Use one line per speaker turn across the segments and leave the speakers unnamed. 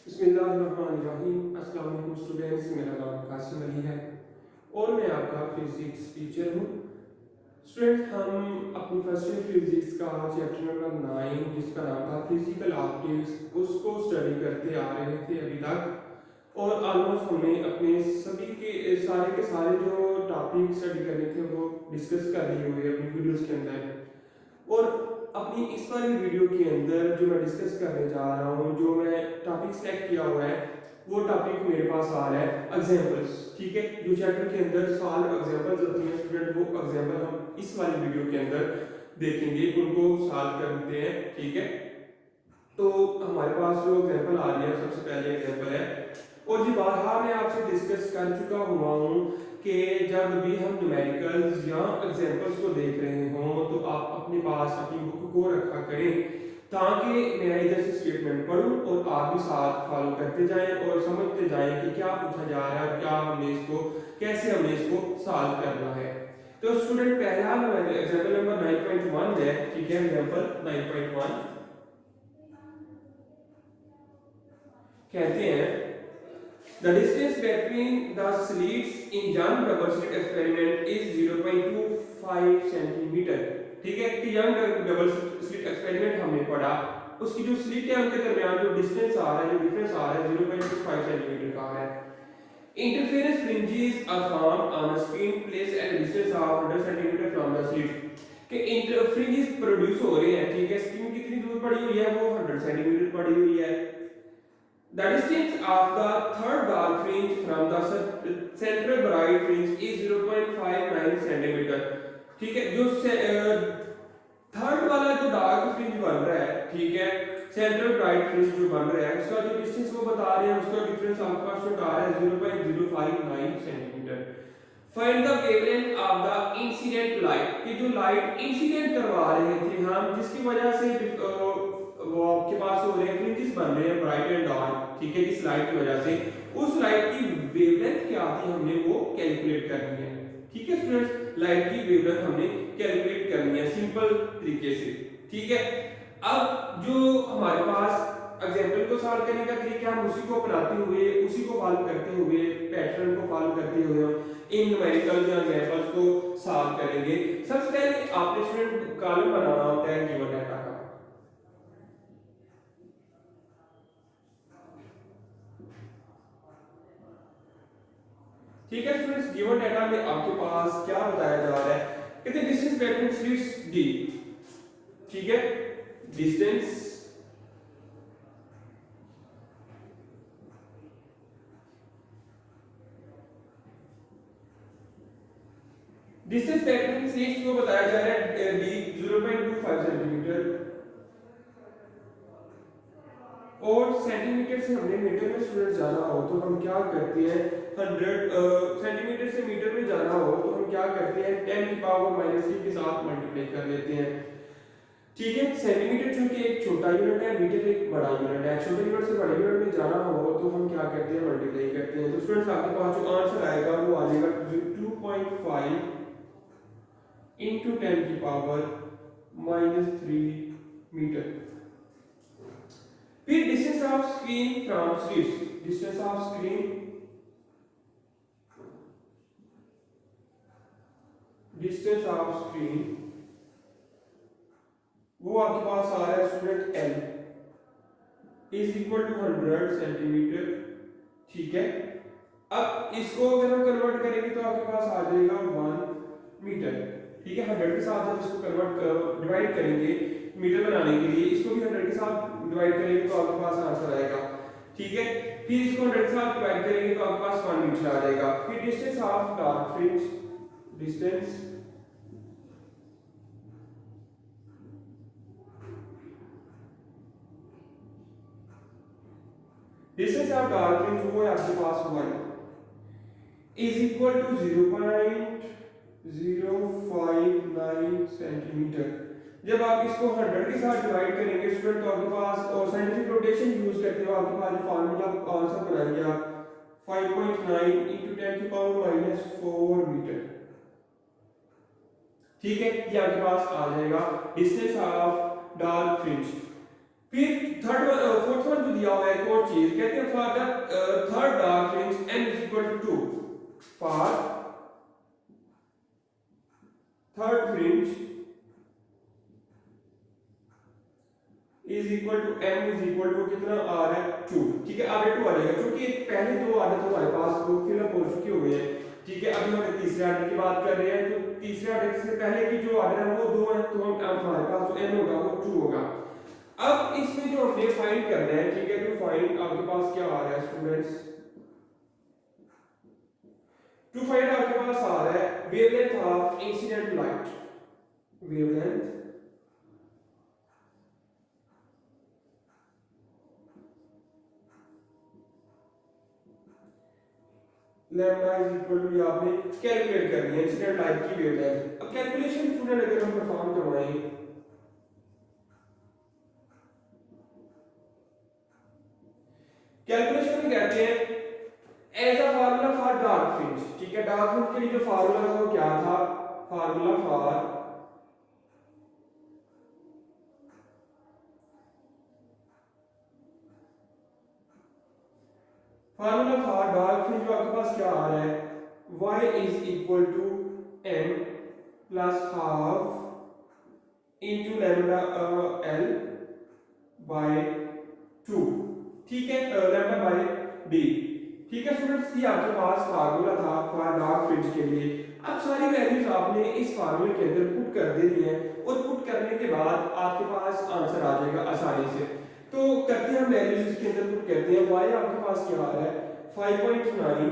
बिस्मिल्लाहिर्रहमानिर्रहीम। अस्सलाम वालेकुम स्टूडेंट्स, मेरा नाम कासिम अली है और मैं आपका फिजिक्स टीचर हूँ। स्टूडेंट्स, हम अपनी फर्स्ट ईयर फिजिक्स का चैप्टर नंबर 9 जिसका नाम था फिजिकल ऑप्टिक्स, उसको स्टडी करते आ रहे थे अभी तक। और ऑलमोस्ट हमने अपने सभी के सारे जो टॉपिक स्टडी करने थे वो डिस्कस कर लिए हुए अपनी वीडियोस के अंदर। और अपनी इस वाली वीडियो के अंदर जो मैं डिस्कस करने जा रहा हूँ, जो मैं टॉपिक सेलेक्ट किया हुआ है, वो टॉपिक मेरे पास आ रहा है एग्जांपल्स। ठीक है, जो चैप्टर के अंदर सॉल्व एग्जांपल्स होती हैं स्टूडेंट, वो एग्जांपल हम इस वाली वीडियो के अंदर देखेंगे, उनको सॉल्व करते हैं। ठीक है, तो हमारे पास जो एग्जांपल आ रही है, सबसे पहले एग्जांपल है, और जी बारहा मैं आपसे डिस्कस कर चुका हुआ हूँ कि जब भी हम न्यूमेरिकल्स या एग्जांपल्स को देख रहे हों तो आप अपने पास अपनी बुक को रखा करें, ताकि मैं इधर से स्टेटमेंट पढूं और आप भी साथ फॉलो करते जाएं और समझते जाएं कि क्या पूछा जा रहा है, क्या हमने इसको कैसे हमने इसको सॉल्व करना है। तो स्टूडेंट, पहला एग्जांपल नंबर 9.1 है। ठीक है, एग्जांपल 9.1 कहते हैं the distance between the slits in young double slit experiment is 0.25 centimetre. ठीक है, कि यंग डबल स्लिट एक्सपेरिमेंट हमने पढ़ा, उसकी जो स्लिट है उनके दरमियान जो डिस्टेंस आ रहा है, जो डिफरेंस आ रहा है, 0.25 सेंटीमीटर का है। Interference fringes are formed on a screen placed at a distance of 100 centimetre from the slit। कि फ्रिंजेस प्रोड्यूस हो रहे हैं। ठीक है, स्क्रीन कितनी दूर पड़ी हुई है, वो 100 सेंटीमीटर पड़ी हुई है। The distance of the third dark fringe from the central bright fringe is 0.59 centimetre. ठीक है, जो थर्ड वाला जो डार्क फ्रिंज बन रहा है, ठीक है, सेंट्रल ब्राइट फ्रिंज जो बन रहा है, उसका जो डिस्टेंस वो बता रहे हैं, उसका डिफरेंस आपके पास जो आ रहा है 0.059 centimetre. Find the wavelength of the incident light, कि जो लाइट इंसिडेंट करवा रहे थे हम, जिसकी वजह से वो आपके पास हो रहे हैं फ्रिंजेस बन रहे हैं ब्राइट एंड डार्क। ठीक है, इस लाइट की वजह से उस लाइट की वेवलेंथ क्या थी हमने वो कैलकुलेट करनी है। ठीक है स्टूडेंट्स, लाइट की वेवलेंथ हमने कैलकुलेट करनी है सिंपल तरीके से। ठीक है, अब जो हमारे पास एग्जांपल को सॉल्व करने का तरीका, हम उसी को अपनाते हुए, उसी को फॉलो करते हुए, पैटर्न को फॉलो करते हुए इन न्यूमेरिकल या एग्जांपल्स को सॉल्व करेंगे। सबसे पहले आपने स्टूडेंट कॉलम बनाना होता है गिवन डाटा का। ठीक है स्टूडेंट्स, गिवन डाटा में आपके पास क्या बताया जा रहा है, कहते हैं डिस्टेंस बिटवीन स्लिट्स डी। ठीक है, डिस्टेंस डिस्टेंस बिटवीन स्लिट्स को बताया जा रहा है डी 0.25 सेंटीमीटर, और सेंटीमीटर से हमने मीटर में स्टूडेंट जाना हो तो हम क्या करते हैं, 100 सेंटीमीटर से मीटर में जाना हो तो हम क्या करते हैं, 10 की पावर -3 के साथ मल्टीप्लाई कर लेते हैं। ठीक है, सेंटीमीटर चूंकि एक छोटा यूनिट है, मीटर एक बड़ा यूनिट है, छोटे यूनिट से बड़े यूनिट में जाना हो तो हम क्या करते हैं, मल्टीप्लाई करते हैं। तो स्टूडेंट्स, आपके पास जो आंसर आएगा वो आ जाएगा 2.5 into 10 की पावर -3 मीटर। फिर distance of screen from slits, distance of screen, distance of screen वो आपके पास आ रहा है student L is equal to 100 centimetre. ठीक है, अब इसको अगर हम कन्वर्ट करेंगे तो आपके पास आ जाएगा 1 मीटर। ठीक है, 100 के साथ जब इसको कन्वर्ट डिवाइड करेंगे मीटर बनाने के लिए, इसको भी 100 के साथ डिवाइड करेंगे तो आपके पास आंसर आएगा। ठीक है, फिर इसको 100 के साथ डिवाइड करेंगे तो आपके पास 1 मीटर आ जाएगा। फिर distance of dark fringe, distance distance of dark fringe वो आपके पास 1 इज इक्वल टू 0.059 सेंटीमीटर। जब आप इसको 100 के साथ डिवाइड करेंगे स्टूडेंट तो आपके पास, और साइंटिफिक नोटेशन यूज करते हुए आपके पास फार्मूला आंसर बनाएंगे आप 5.9 into 10 की पावर -4 मीटर। ठीक है, ये आपके पास आ जाएगा डिस्टेंस ऑफ डार्क फ्रिंज। फिर फोर्थ वन जो दिया हुआ है एक और चीज कहते हैं for the third dark fringe n is equal to 2 for third fringe is equal to m is equal to कितना आ रहा है 2। ठीक है, अब ये 2 आ जाएगा क्योंकि पहले दो आदत हमारे पास वो फिलअप हो चुकी हो गई है। ठीक है, अभी हम तीसरे आर्डर की बात कर रहे हैं, तो तीसरे आर्डर से पहले की जो आर्डर है वो 2 है, तो हम हमारे पास जो n होगा वो 2 होगा। अब इसमें जो हमने फाइंड करना है, ठीक है, तो फाइंड आपके पास क्या आ रहा है स्टूडेंट्स, टू फाइंड आपके पास आ रहा है wavelength of incident light, wavelength lambda is equal to आपने कैलकुलेट करनी है इंसिडेंट लाइट की वेवलेंथ। अब कैलकुलेशन स्टूडेंट अगर हम परफॉर्म करवाएं, कैलकुलेशन में कहते हैं as a formula for dark fringe. ठीक है, डार्क फ्रिंज के लिए जो फार्मूला था वो क्या था, फार्मूला फॉर डार्क फ्रिंज जो आपके पास क्या आ रहा है, y is equal to m plus half into lambda l by 2। ठीक है, लैम्डा बाय d। ठीक है स्टूडेंट्स, ये आपके पास फार्मूला था फॉर डार्क फ्रिंज के लिए। अब सारी वैल्यूज आपने इस फार्मूले के अंदर पुट कर देनी है और पुट करने के बाद आपके पास आंसर आ जाएगा आसानी से। तो करते हैं हम वैल्यूज इसके अंदर पुट करते हैं। y आपके पास क्या आ रहा है 5.9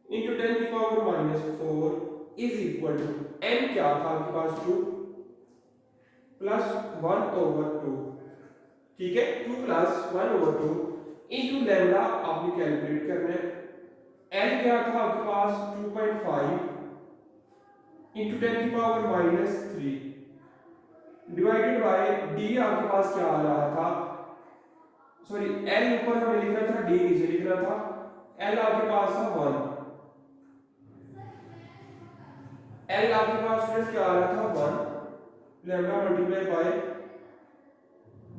into 10 की power -4 is equal to n क्या था आपके पास 2 प्लस 1/2। ठीक है, 2 प्लस 1/2 इंटू लैम्डा आपने कैलकुलेट करना है। n क्या था आपके पास 2.5 इंटू 10 की पावर -3 डिवाइडेड बाय d आपके पास क्या आ रहा था, सॉरी l ऊपर हमें लिखना था, d नीचे लिखना था। l आपके पास था 1, l आपके पास स्टूडेंट क्या आ रहा था 1 लैम्डा मल्टीप्लाई बाय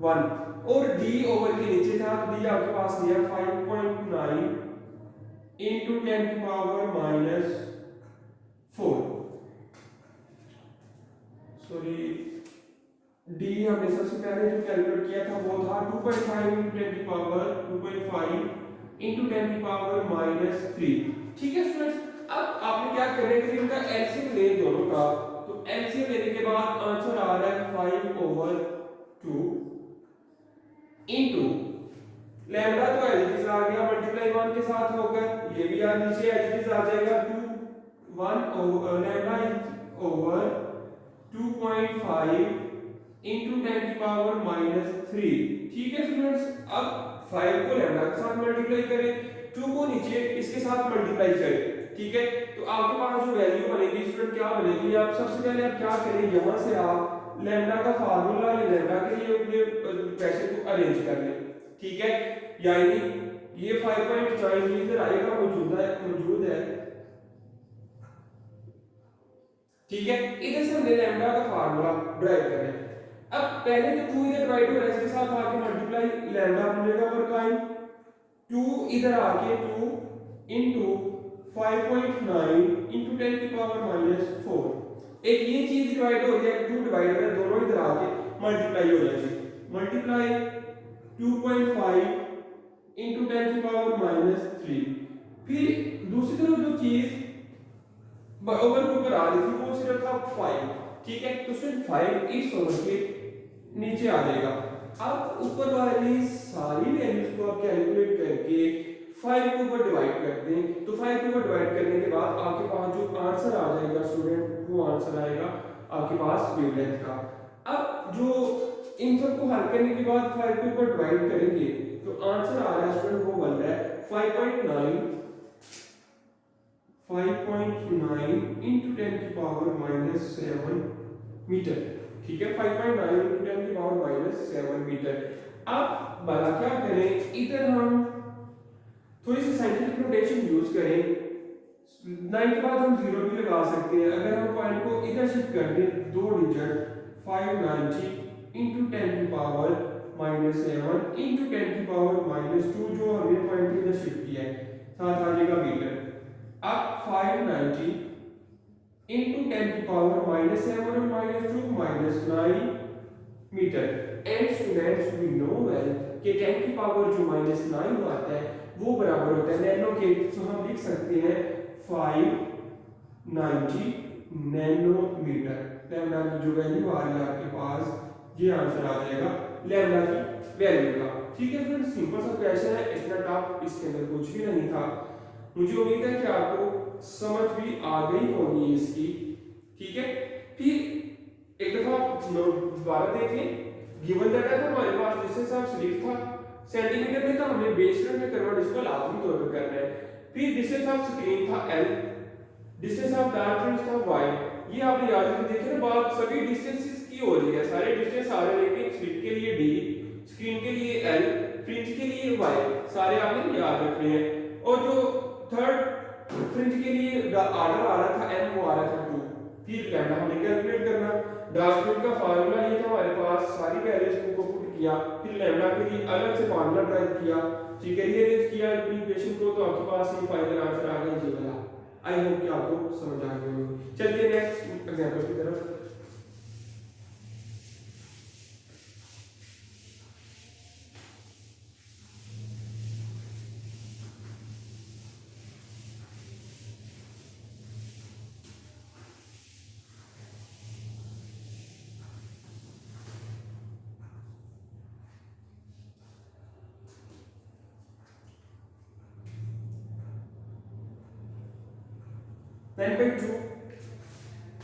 1 और d ओवर के नीचे था, तो d आपके पास दिया 5.9 इंटू 10 की पावर -4। सॉरी d हमने सबसे पहले जो कैलकुलेट किया था वो था 2.5 इंटू 10 की पावर 2.5 इंटू 10 की पावर -3। ठीक है स्टूडेंट्स, अब आपने क्या करना है कि इनका एलसीएम ले दोनों का, तो एलसीएम लेने के बाद आंसर आ रहा है 5/2 इंटू लैम्डा तो एज इट इज आ गया मल्टीप्लाई 1 के साथ होगा, ये भी यार नीचे एज इट इज आ जाएगा 2 1 ओवर लैम्डा ओवर 2.5 इंटू 10 की पावर -3। ठीक है स्टूडेंट्स, अब 5 को लैम्डा के साथ मल्टीप्लाई करें, 2 को नीचे इसके साथ मल्टीप्लाई करें। ठीक है, तो आपके पास जो वैल्यू बनेगी स्टूडेंट क्या बनेगी, आप सबसे पहले आप क्या करें, यहां से आप लैम्डा का फार्मूला या लैम्डा के लिए अपने पैसे को अरेंज कर लें। ठीक है, यानी ये 5.9 इधर आएगा, मौजूद है। ठीक है, इधर से हमने लैम्डा का फार्मूला ड्राइव करना है। अब पहले तो 2 इधर डिवाइड हो रहा है, इसके साथ आके मल्टीप्लाई लैम्डा बनेगा और काइन 2 इधर आके 2 इंटू 5.9 इंटू 10 की पावर -4। एक ये चीज डिवाइड हो रही है, 2 डिवाइड हो रहा है, दोनों इधर आके मल्टीप्लाई हो जाएगी। मल्टीप्लाई 2.5 इंटू 10 की पावर -3। फिर दूसरी तरफ जो चीज ओवर के ऊपर आ रही थी वो सिर्फ था 5। ठीक है, तो सिर्फ 5 इस ओवर के नीचे आ जाएगा। अब ऊपर वाली सारी वैल्यूज को आप कैलकुलेट करके 5 के ऊपर डिवाइड कर दें, तो 5 के ऊपर डिवाइड करने के बाद आपके पास जो आंसर आ जाएगा स्टूडेंट, वो आंसर आएगा आपके पास वेवलेंथ का। अब जो इन सब को हल करने के बाद 5 के ऊपर डिवाइड करेंगे तो आंसर आ रहा है स्टूडेंट, वो बन रहा है 5.9 into 10 की पावर -7 मीटर। ठीक है, 5.9 into 10 की पावर -7 मीटर। अब भला क्या करें, इधर हम थोड़ी सी साइंटिफिक नोटेशन यूज करें। 9 के बाद हम 0 भी लगा सकते हैं। अगर हम पॉइंट को इधर शिफ्ट कर दें 2 डिजिट 590 इंटू 10⁻⁻7 इंटू 10⁻⁻2 जो हमने पॉइंट इधर शिफ्ट किया है, साथ आ जाएगा मीटर। अब 590 इंटू 10⁻⁻7 और -2 -9 metre. And students we know well कि 10 की पावर जो -9 आता है वो बराबर होता है नैनो के, तो हम लिख सकते हैं 590 नैनोमीटर। लैम्डा की जो वैल्यू आ रही है आपके पास, ये आंसर आ जाएगा लैम्डा की वैल्यू का। ठीक है फ्रेंड्स, सिंपल सा क्वेश्चन है, इतना टफ इसके अंदर कुछ भी नहीं था। मुझे उम्मीद है कि आपको समझ भी आ गई होगी इसकी। ठीक है, फिर एक दफा दोबारा देख लें। गिवन डाटा था हमारे पास, जिससे साहब स्लिप था सेंटीमीटर में, था हमने बेस में कन्वर्ट इसको लाजमी तौर पर करना है। फिर डिस्टेंस ऑफ स्क्रीन था l, distance of dark fringe था y। ये आपने याद रखना, देखिए ना बात सभी डिस्टेंसेस की हो रही है, सारे डिस्टेंस आ रहे हैं, लेकिन स्लिप के लिए d, स्क्रीन के लिए l, फ्रिंज के लिए y, सारे आपने याद रखने हैं। और जो थर्ड फ्रिंज के लिए ऑर्डर आ रहा था m, वो आ रहा था 2। फिर लैम्डा हमने कैलकुलेट करना। डार्क फ्रिंज का फार्मूला ये था हमारे पास, सारी वैल्यूज को पुट किया, फिर लैम्डा के लिए अलग से फार्मूला ड्राइव किया, ठीक है, रीअरेंज किया इक्वेशन को, तो आपके पास ये फाइनल आंसर आ गया जी वाला। आई होप कि आपको समझ आ गई होगी। चलिए नेक्स्ट एग्जांपल की तरफ।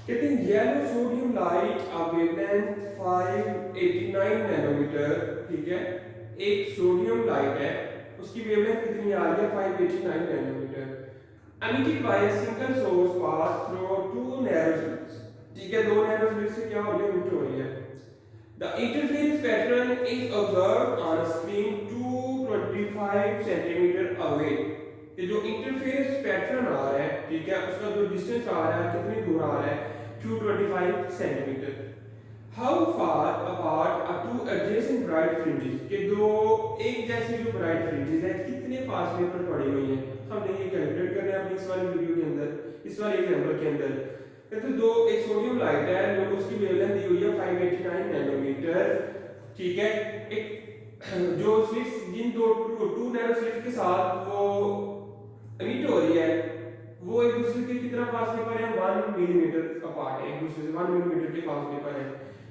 कहते हैं yellow sodium light wavelength 589 nanometre. ठीक है, एक सोडियम लाइट है, उसकी वेवलेंथ कितनी आ रही है 589 nanometre. emitted by a single source pass through two narrow slits। ठीक है, दो नैरो स्लिट से क्या हो रही है, इमिट हो रही है। The interference pattern is observed on a screen 225 centimeter away। कि जो इंटरफेरेंस पैटर्न आ रहा है, ठीक है, उसका जो डिस्टेंस आ रहा है, कितनी दूर आ रहा है 225 centimetre. How far apart are two adjacent bright fringes, के दो एक जैसी जो ब्राइट फ्रिंजेस है कितने फासले पर पड़ी हुई हैं, हमने ये कैलकुलेट करना है अपनी इस वाली वीडियो के अंदर, इस वाले एग्जांपल के अंदर। कहते दो, एक सोडियम लाइट है जो उसकी वेवलेंथ दी हुई है 589 नैनोमीटर। ठीक है, एक जो स्लिट्स जिन दो टू नैनो स्लिट्स के साथ वो एमिट हो रही है, वो एक दूसरे के कितना फासले पर है 1 मिलीमीटर अपार्ट है, एक दूसरे से 1 मिलीमीटर के फासले पर है।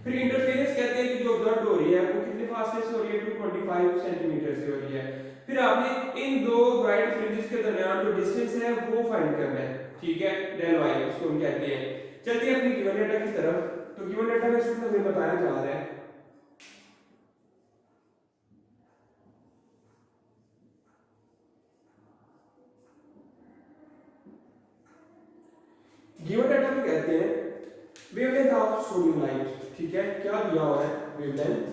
फिर इंटरफेरेंस कहते हैं कि जो ऑब्जर्व हो रही है वो कितने फासले से हो रही है 225 सेंटीमीटर से हो रही है। फिर आपने इन दो ब्राइट फ्रिंजेस के दरमियान जो डिस्टेंस है वो फाइंड करना है। ठीक है, डेल y उसको हम कहते हैं। चलते हैं अपनी गिवन डाटा की तरफ। तो गिवन डाटा में इसमें हमें बताया जा रहा है गिवन डाटा में कहते हैं वेवलेंथ ऑफ सोडियम लाइट। ठीक है, क्या दिया हुआ है wavelength,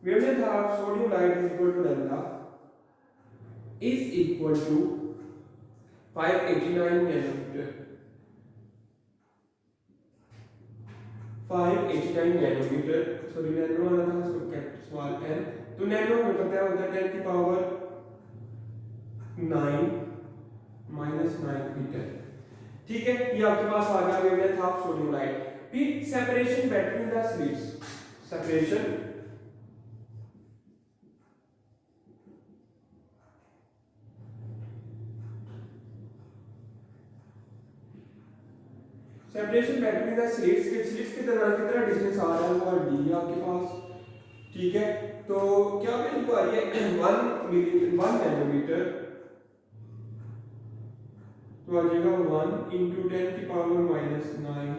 wavelength of sodium light is equal to lambda is equal to 589 nanometer। 589 nanometre, sorry nano वाला था उसको कैपिटल स्मॉल n, तो नैनो में पता है होता है 10 की पावर 9 -9 मीटर। ठीक है, ये आपके पास आ गया वेवलेंथ ऑफ सोडियम लाइट। फिर separation between the slits, separation separation between the slits के दरमियान कितना डिस्टेंस आ रहा है वो d आपके पास। ठीक है, तो क्या वैल्यू आ रही है 1 नैनोमीटर, तो आ जाएगा 1 इंटू 10 की पावर -9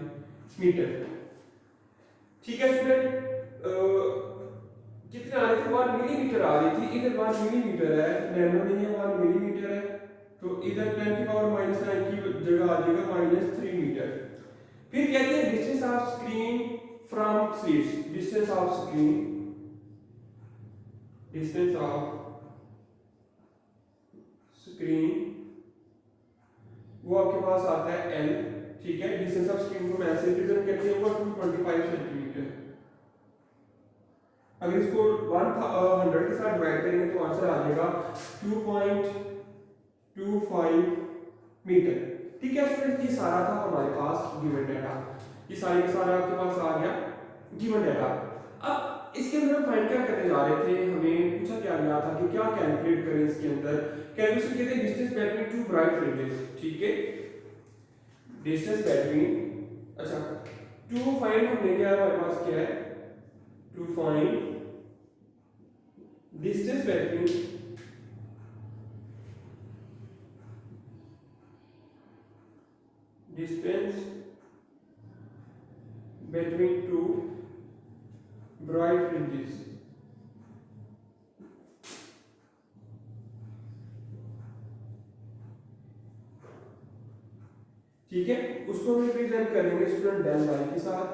मीटर। ठीक है स्टूडेंट, कितना आ रही थी 1 मिलीमीटर आ रही थी, इधर 1 मिलीमीटर है, नैनो नहीं है 1 मिलीमीटर है, तो इधर 10 की पावर -9 की जगह आ जाएगा -3 मीटर। फिर कहते हैं distance of screen from slits, distance of screen distance of screen वो आपके पास आता है L, ठीक है। डिस्टेंस ऑफ स्क्रीन को हम ऐसे रिप्रेजेंट करते हैं, वो 225 सेंटीमीटर। अगर इसको 100 के साथ डिवाइड करेंगे तो आंसर आ जाएगा 2.25 मीटर, ठीक है स्टूडेंट। ये सारा था हमारे पास गिवन डाटा, ये सारे का सारा आपके पास आ गया गिवन डाटा। अब इसके अंदर हम फाइंड क्या करने जा रहे थे, हमें पूछा क्या गया था कि क्या कैलकुलेट करें इसके अंदर। कैलकुलेशन कहते हैं distance between two bright fringes, ठीक है। डिस्टेंस बिटवीन, अच्छा टू फाइंड हमने क्या हमारे पास क्या है, to find distance between two bright fringes, ठीक है। उसको हम रिप्रेजेंट करेंगे स्टूडेंट डेल वाई के साथ,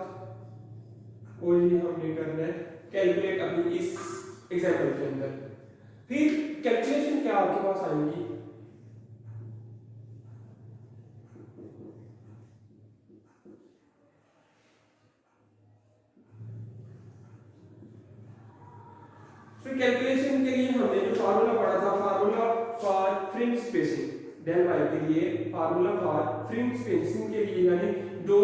और ये हमने करना है कैलकुलेट अपनी इस एग्जांपल के अंदर। फिर कैलकुलेशन क्या आपके पास आएंगी, फिर कैलकुलेशन के लिए हमने जो फार्मूला पढ़ा था, formula for fringe spacing, del Y के लिए फार्मूला फॉर फ्रिंज स्पेसिंग के लिए, यानी जो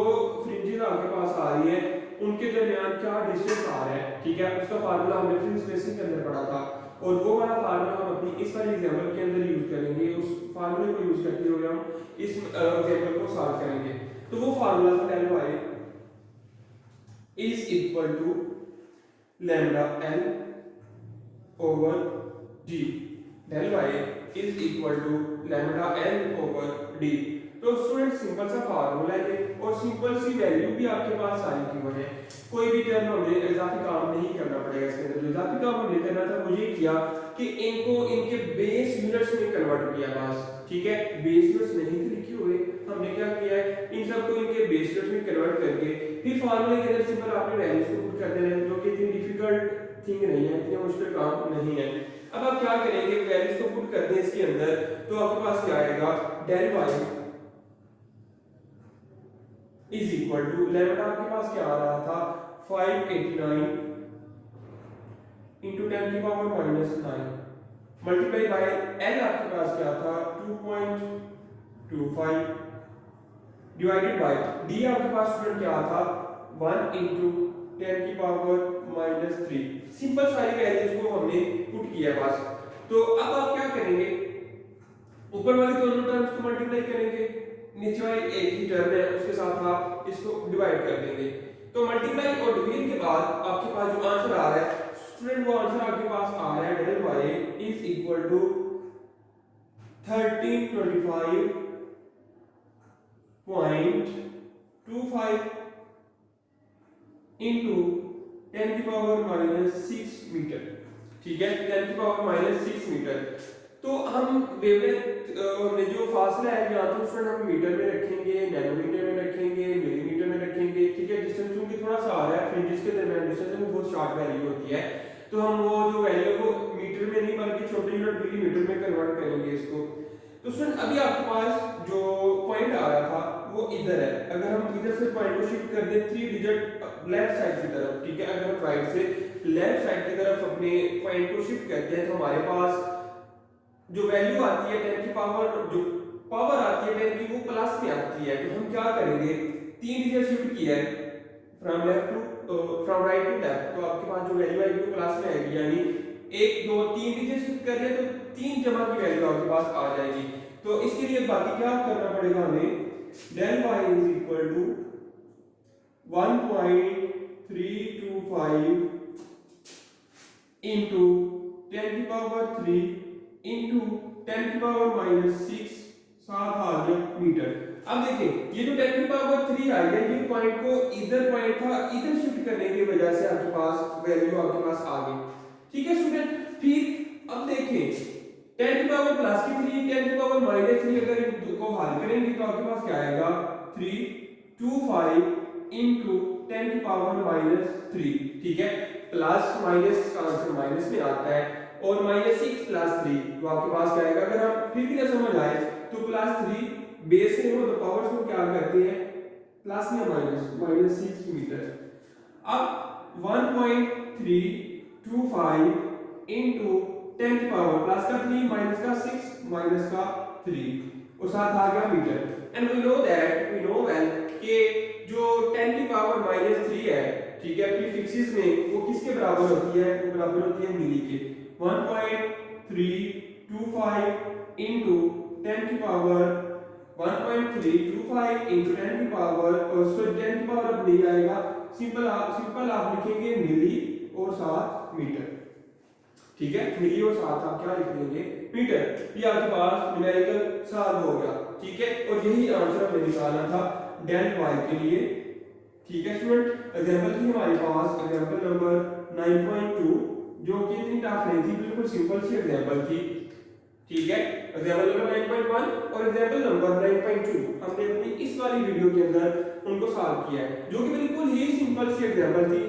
फ्रिंजेस आपके पास आ रही है उनके दरमियान क्या डिस्टेंस आ रहा है, ठीक है। उसका फार्मूला हमने फ्रिंज स्पेसिंग के अंदर पढ़ा था, और वो वाला फार्मूला हम अपनी इस वाली एग्जांपल के अंदर यूज करेंगे। उस फार्मूले को यूज करते हुए हम इस एग्जांपल को सॉल्व करेंगे। तो वो फार्मूला था del Y is equal to lambda L over D, del Y is equal to lambda L over D. तो स्टूडेंट सिंपल सा फार्मूला है और सिंपल सी वैल्यू भी आपके पास सारी गिवन है। कोई भी टर्म हमें इजाफी काम नहीं करना पड़ेगा इसके अंदर। जो इजाफी काम हमने करना था वो ये किया कि इनको इनके बेस यूनिट्स में कन्वर्ट किया बस, ठीक है। बेस यूनिट्स नहीं थे लिखे हुए, हमने क्या किया है इन सबको इनके बेस यूनिट्स में कन्वर्ट करके फिर फार्मूले के अंदर सिंपल आपने वैल्यूज को पुट कर देना है, जो कि इतनी डिफिकल्ट थिंग नहीं है, इतना मुश्किल काम नहीं है। अब आप क्या करेंगे, वैल्यूज को पुट कर दें इसके अंदर, तो आपके पास क्या आएगा, del Y is equal to lambda आपके पास क्या आ रहा था 589 इंटू 10 की पावर -9 मल्टीप्लाई बाय एल आपके पास क्या था 2.25 डिवाइडेड बाय डी आपके पास स्टूडेंट क्या था 1 इंटू 10 की पावर -3। सिंपल सारी वैल्यूज को हमने पुट किया बस। तो अब आप क्या करेंगे, ऊपर वाली दोनों टर्म्स को मल्टीप्लाई करेंगे, नीचे वाली एक ही टर्म है उसके साथ आप इसको डिवाइड कर देंगे। तो मल्टीप्लाई और डिवीजन के बाद आपके पास जो आंसर आ रहा है स्टूडेंट, वो आंसर आपके पास आ रहा है del Y is equal to 1325.25 into 10 की पावर -6 मीटर, ठीक है। 10 की पावर -6 मीटर। तो हम वेवलेंथ हमने जो फासला है या तो स्टूडेंट हम मीटर में रखेंगे, नैनोमीटर में रखेंगे, मिलीमीटर में रखेंगे, ठीक है। डिस्टेंस क्योंकि थोड़ा सा आ रहा है, फ्रिंजेस के दरमियान डिस्टेंस है वो बहुत शॉर्ट वैल्यू होती है, तो हम वो जो वैल्यू को मीटर में नहीं बल्कि छोटे यूनिट मिलीमीटर में कन्वर्ट करेंगे इसको। तो स्टूडेंट अभी आपके पास जो पॉइंट आ रहा था वो इधर है, अगर हम इधर से पॉइंट को शिफ्ट कर दें 3 डिजिट लेफ्ट साइड की तरफ, ठीक है। अगर हम राइट से लेफ्ट साइड की तरफ अपने पॉइंट को शिफ्ट करते हैं तो हमारे पास जो वैल्यू आती है 10 की पावर, जो पावर आती है 10 की वो प्लस में आती है। तो हम क्या करेंगे, 3 डिजिट शिफ्ट किया है फ्रॉम राइट टू लेफ्ट, तो आपके पास जो वैल्यू आएगी वो प्लस में आएगी, यानी 1 2 3 डिजिट शिफ्ट कर रहे हैं तो 3 जमा की वैल्यू आपके पास आ जाएगी। तो इसके लिए बाकी क्या करना पड़ेगा हमें, del y is equal to 1.325 into 10 की पावर 3 into 10 की पावर -6 साथ आ गया मीटर। अब देखिए ये जो 10 की पावर 3 आई है, ये पॉइंट को इधर पॉइंट था, इधर शिफ्ट करने की वजह से आपके पास वैल्यू आपके पास आ गई, ठीक है स्टूडेंट। फिर अब देखें 10 की पावर प्लस की 3 10 की पावर -3 अगर इनको हल करेंगे तो आपके पास क्या आएगा 325 into 10 की पावर -3, ठीक है। प्लस माइनस का आंसर माइनस में आता है, और -6 + 3 तो आपके पास क्या आएगा। अगर हम फिर भी ना समझ आए तो +3 बेस से हो तो पावर्स को क्या करते हैं प्लस में -6 मीटर। अब 1.325 into 10 की पावर प्लस का 3 माइनस का 6 माइनस का 3 और साथ आ गया metre. And we know well कि जो 10 की पावर -3 है, ठीक है, प्रीफिक्सेस में वो किसके बराबर होती है, वो बराबर होती है मिली के। 1.325 into 10 की पावर 1.325 into 10 की पावर और सो 10 की पावर अब नहीं आएगा, सिंपल आप लिखेंगे मिली और साथ मीटर, ठीक है, मिली और साथ आप क्या लिख देंगे मीटर। ये आपके पास न्यूमेरिकल सॉल्व हो गया, ठीक है, और यही आंसर हमें निकालना था डेल y के लिए, ठीक है स्टूडेंट। एग्जांपल थी हमारे पास एग्जांपल नंबर 9.2 जो कि इतनी टफ नहीं थी, बिल्कुल सिंपल सी एग्जांपल थी, ठीक है। एग्जांपल नंबर 9.1 और एग्जांपल नंबर 9.2 हमने अपनी इस वाली वीडियो के अंदर उनको सॉल्व किया है, जो कि बिल्कुल ही सिंपल सी एग्जांपल थी।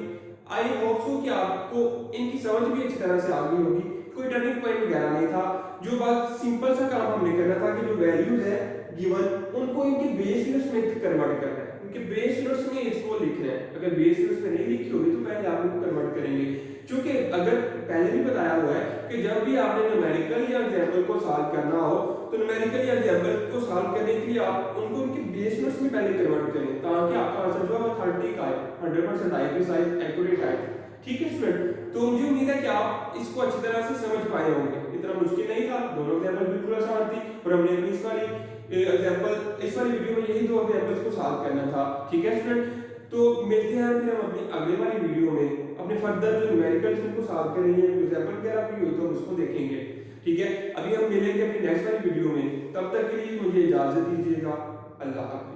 आई होप सो कि आपको इनकी समझ भी अच्छी तरह से आ गई होगी, कोई टर्निंग पॉइंट वगैरह नहीं था। जो बात सिंपल सा काम हमने करना था कि जो वैल्यूज है गिवन उनको इनके बेस यूनिट्स में कन्वर्ट करना है, उनके बेस यूनिट्स में इसको लिखना है। अगर बेस यूनिट्स में नहीं लिखी होगी तो पहले आप इनको कन्वर्ट करेंगे, क्योंकि अगर पहले भी बताया हुआ है कि जब भी आपने न्यूमेरिकल या एग्जांपल को सॉल्व करना हो तो न्यूमेरिकल या एग्जांपल को सॉल्व करने के लिए आप उनको उनके बेस यूनिट्स में पहले कन्वर्ट करें, ताकि आपका आंसर जो है 30 का 100% आए, प्रिसाइज एक्यूरेट आए, ठीक है स्टूडेंट। तो मुझे उम्मीद है कि आप इसको अच्छी तरह से समझ पाए होंगे, इतना मुश्किल नहीं था, दोनों एग्जांपल बिल्कुल आसान थी और हमने अपनी इस वाली वीडियो में यही दो एग्जांपल्स को सॉल्व करना था, ठीक है स्टूडेंट। तो मिलते हैं फिर हम अपनी अगले वाली वीडियो में अपने फर्दर जो न्यूमेरिकल्स उनको सॉल्व करेंगे, एग्जांपल वगैरह भी हुई तो उसको देखेंगे, ठीक है। अभी हम मिलेंगे अपनी नेक्स्ट वाली वीडियो में, तब तक के लिए मुझे इजाजत दीजिएगा, अल्लाह हाफिज।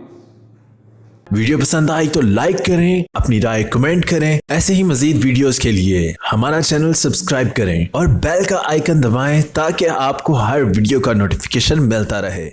वीडियो पसंद आई तो लाइक करें, अपनी राय कमेंट करें। ऐसे ही मजीद वीडियोस के लिए हमारा चैनल सब्सक्राइब करें और बेल का आइकन दबाएं ताकि आपको हर वीडियो का नोटिफिकेशन मिलता रहे।